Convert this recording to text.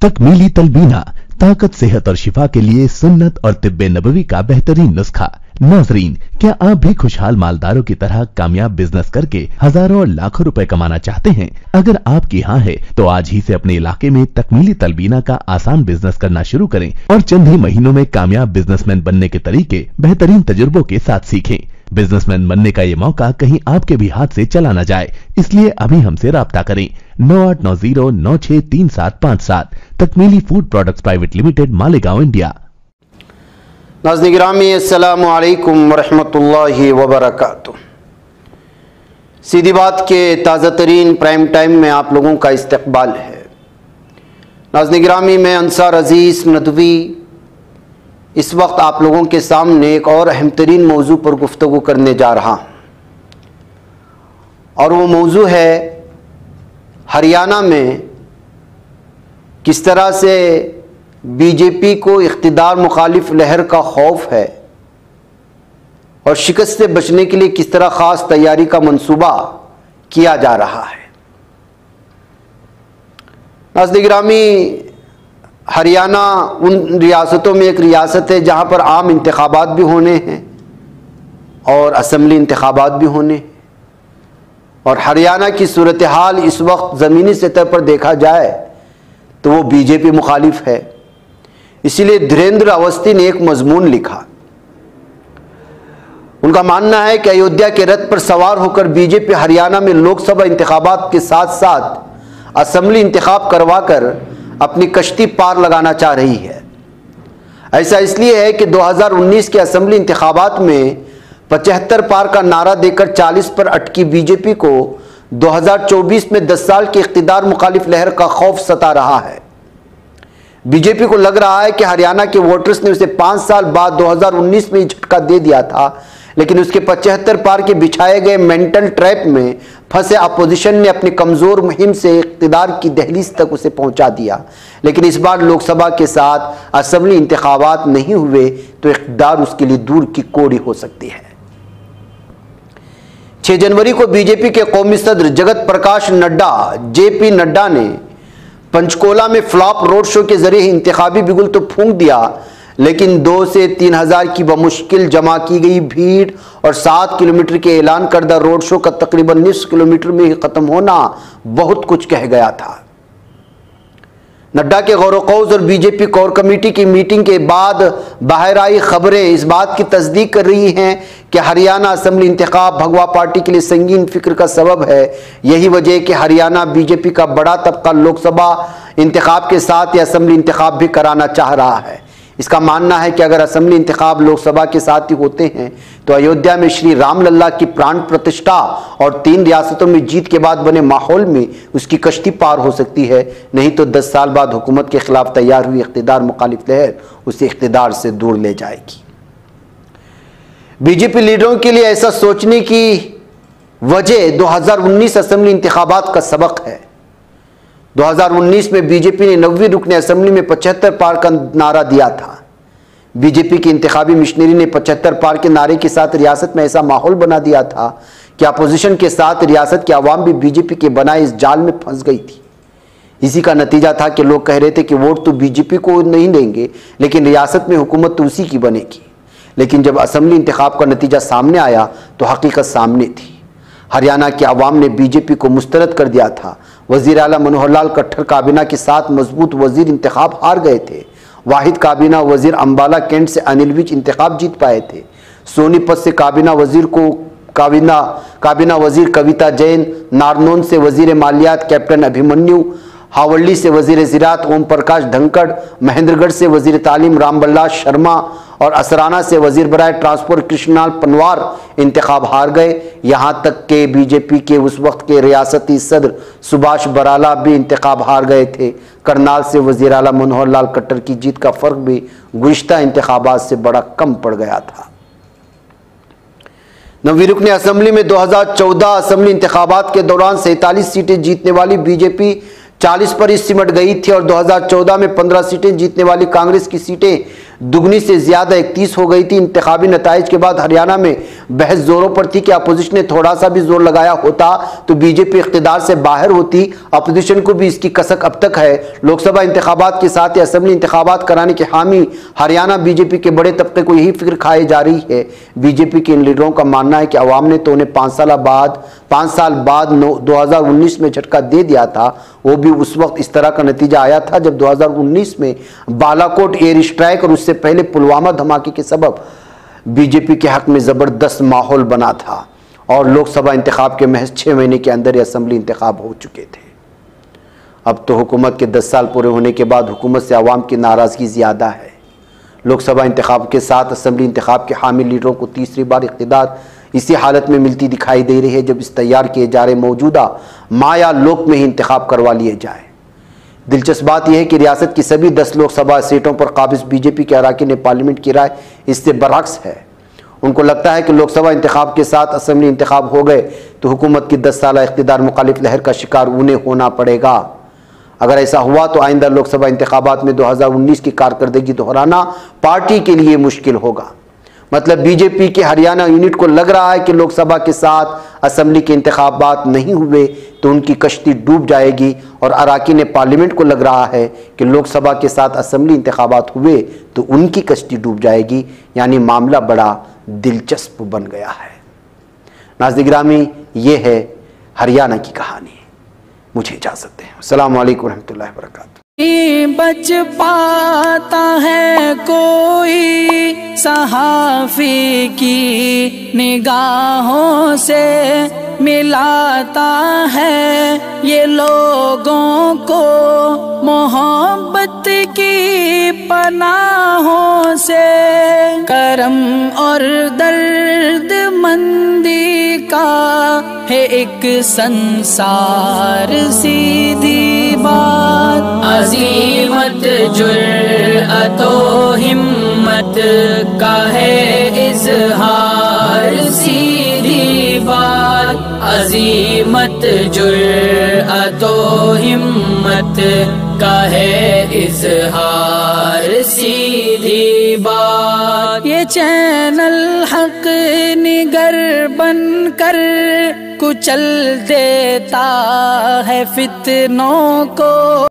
तकमीली तलबीना, ताकत, सेहत और शिफा के लिए सुन्नत और तिब्बे नबवी का बेहतरीन नुस्खा। नाजरीन, क्या आप भी खुशहाल मालदारों की तरह कामयाब बिजनेस करके हजारों और लाखों रुपए कमाना चाहते हैं? अगर आपकी हाँ है तो आज ही से अपने इलाके में तकमीली तलबीना का आसान बिजनेस करना शुरू करें और चंद ही महीनों में कामयाब बिजनेसमैन बनने के तरीके बेहतरीन तजुर्बों के साथ सीखें। बिजनेसमैन बनने का ये मौका कहीं आपके भी हाथ से चला न जाए, इसलिए अभी हमसे राब्ता करें। 9890963757। Takmili food products private limited, Malegaon, India. नाज़रीन गिरामी, अस्सलामु अलैकुम वरहमतुल्लाहि वबरकातुहू। सीधी बात के ताज़ा तरीन प्राइम टाइम में आप लोगों का इस्तकबाल है। नाज़रीन गिरामी, मैं अंसार अजीज़ नदवी इस वक्त आप लोगों के सामने एक और अहम तरीन मौजू पर गुफ्तगू करने जा रहा हूँ, और वो मौजू है हरियाणा में किस तरह से बीजेपी को इख्तिदार मुखालिफ लहर का खौफ है और शिकस्त से बचने के लिए किस तरह ख़ास तैयारी का मंसूबा किया जा रहा है। नाज़रीन गिरामी, हरियाणा उन रियासतों में एक रियासत है जहाँ पर आम इंतखाबात भी होने हैं और असम्बली इंतखाबात भी होने हैं, और हरियाणा की सूरत हाल इस वक्त ज़मीनी सतह पर देखा जाए तो वो बीजेपी मुखालिफ है। इसीलिए धीरेन्द्र अवस्थी ने एक मजमून लिखा। उनका मानना है कि अयोध्या के रथ पर सवार होकर बीजेपी हरियाणा में लोकसभा इंतखाबात के साथ साथ असम्बली इंतखाब करवाकर अपनी कश्ती पार लगाना चाह रही है। ऐसा इसलिए है कि 2019 के असम्बली इंतखाबात में 75 पार का नारा देकर 40 पर अटकी बीजेपी को 2024 में 10 साल की इख्तिदार मुखालिफ लहर का खौफ सता रहा है। बीजेपी को लग रहा है कि हरियाणा के वोटर्स ने उसे 5 साल बाद 2019 में झटका दे दिया था, लेकिन उसके 75 पार के बिछाए गए मेंटल ट्रैप में फंसे अपोजिशन ने अपनी कमजोर मुहिम से इख्तिदार की दहलीज तक उसे पहुंचा दिया। लेकिन इस बार लोकसभा के साथ असम्बली इंतखाबात नहीं हुए तो इख्तिदार उसके लिए दूर की कोड़ी हो सकती है। 6 जनवरी को बीजेपी के कौमी सदर जगत प्रकाश नड्डा जेपी नड्डा ने पंचकोला में फ्लॉप रोड शो के जरिए इंतखाबी बिगुल तो फूंक दिया, लेकिन 2 से 3 हजार की बमुश्किल जमा की गई भीड़ और 7 किलोमीटर के ऐलान करदा रोड शो का तकरीबन निस्फ किलोमीटर में ही खत्म होना बहुत कुछ कह गया था। नड्डा के गौर-ओ-कौज और बीजेपी कोर कमेटी की मीटिंग के बाद बाहर आई खबरें इस बात की तस्दीक कर रही हैं कि हरियाणा असम्बली इंतखाब भगवा पार्टी के लिए संगीन फिक्र का सबब है। यही वजह है कि हरियाणा बीजेपी का बड़ा तबका लोकसभा इंतखाब के साथ ही असम्बली इंतखाब भी कराना चाह रहा है। इसका मानना है कि अगर असम्बली इंतखाब लोकसभा के साथ ही होते हैं तो अयोध्या में श्री राम लल्ला की प्राण प्रतिष्ठा और 3 रियासतों में जीत के बाद बने माहौल में उसकी कश्ती पार हो सकती है। नहीं तो 10 साल बाद हुकूमत के खिलाफ तैयार हुई इख्तिदार मुखालिफ लहर उसे इख्तिदार से दूर ले जाएगी। बीजेपी लीडरों के लिए ऐसा सोचने की वजह 2019 असम्बली इंतखाबात का सबक है। 2019 में बीजेपी ने 90वीं रुकन असेंबली में 75 पार का नारा दिया था। बीजेपी की इंतखाबी मिशनरी ने 75 पार के नारे के साथ रियासत में ऐसा माहौल बना दिया था कि अपोजिशन के साथ रियासत की आवाम भी बीजेपी के बनाए इस जाल में फंस गई थी। इसी का नतीजा था कि लोग कह रहे थे कि वोट तो बीजेपी को नहीं देंगे, लेकिन रियासत में हुकूमत तो उसी की बनेगी। लेकिन जब असेंबली इंतखाब का नतीजा सामने आया तो हकीकत सामने थी। हरियाणा की आवाम ने बीजेपी को मुस्तरद कर दिया था। वजीर आला मनोहर लाल खट्टर काबीना के साथ मजबूत वजीर इंतखाब हार गए थे। वाहिद काबीना वजीर अंबाला कैंट से अनिल विज इंतखाब जीत पाए थे। सोनीपत से काबीना वजीर कविता जैन, नारनौंद से वजीर मालियात कैप्टन अभिमन्यु, हावड़ी से वजीर ज़राअत ओम प्रकाश धनखड़, महेंद्रगढ़ से वजीर तालीम रामबल्लास शर्मा और असराना से वजीर बराए ट्रांसपोर्ट कृष्णलाल पनवार इंतखाब हार गए। यहाँ तक के बीजेपी के उस वक्त के रियासती सदर सुभाष बराला भी इंतखाब हार गए थे। करनाल से वजीर आला मनोहर लाल खट्टर की जीत का फर्क भी गुज़िश्ता इंतखाबात से बड़ा कम पड़ गया था। 9वीं रुकन असेंबली में 2014 असेंबली इंतखाबात के दौरान 47 सीटें जीतने वाली बीजेपी 40 पर ही सिमट गई थी और 2014 में 15 सीटें जीतने वाली कांग्रेस की सीटें दुगनी से ज्यादा 31 हो गई थी। इंतखाबी नताइज के बाद हरियाणा में बहस जोरों पर थी कि अपोजिशन ने थोड़ा सा भी जोर लगाया होता तो बीजेपी इख्तिदार से बाहर होती। अपोजिशन को भी इसकी कसक अब तक है। लोकसभा इंतखाबात के साथ ही असेंबली इंतखाबात कराने के हामी हरियाणा बीजेपी के बड़े तबके को यही फिक्र खाई जा रही है। बीजेपी के इन लीडरों का मानना है कि अवाम ने तो उन्हें 5 साल बाद 2019 में झटका दे दिया था। वो भी उस वक्त इस तरह का नतीजा आया था जब 2019 में बालाकोट एयर स्ट्राइक और उससे पहले पुलवामा धमाके के सबब बीजेपी के हक में जबरदस्त माहौल बना था और लोकसभा इंतखाब के महज 6 महीने के अंदर ही असेंबली इंतखाब हो चुके थे। अब तो हुकूमत के 10 साल पूरे होने के बाद हुकूमत से अवाम की नाराजगी ज्यादा है। लोकसभा इंतखाब के साथ असेंबली इंतखाब के हामी लीडरों को तीसरी बार इख्तिदार इसी हालत में मिलती दिखाई दे रही है जब इस तैयार किए जा रहे मौजूदा माया लोक में ही इंतखाब करवा लिए जाए। दिलचस्प बात यह है कि रियासत की सभी 10 लोकसभा सीटों पर काबिज बीजेपी के अराकीन ने पार्लियामेंट की राय इससे बरअक्स है। उनको लगता है कि लोकसभा इंतखाब के साथ असेंबली इंतखाब हो गए तो हुकूमत की 10 साल इख्तिदार मुखालिफ लहर का शिकार उन्हें होना पड़ेगा। अगर ऐसा हुआ तो आइंदा लोकसभा इंतखाबात में 2019 की कारकर्दगी दोहराना पार्टी के लिए मुश्किल होगा। मतलब बीजेपी के हरियाणा यूनिट को लग रहा है कि लोकसभा के साथ असेंबली के इंतखाबात नहीं हुए तो उनकी कश्ती डूब जाएगी और अराकीन पार्लियामेंट को लग रहा है कि लोकसभा के साथ असेंबली इंतखाबात हुए तो उनकी कश्ती डूब जाएगी। यानी मामला बड़ा दिलचस्प बन गया है। नाज़रीन गिरामी, ये है हरियाणा की कहानी। मुझे इजाजत दें। अस्सलामु अलैकुम रहमतुल्लाहि व बरकातहू। बच पाता है कोई सहाफ़ी की निगाहों से मिलाता है ये लोगों को मोहब्बत की पनाहों से। करम और दर्द मंदी का है एक संसार सीधी बात। अज़ीमत जुर्अतो हिम्मत का है इज़हार सीधी बात। अज़ीमत जुर्अतो हिम्मत का है इज़हार सीधी बात। ये चैनल हक निगर बनकर कुचल देता है फितनों को।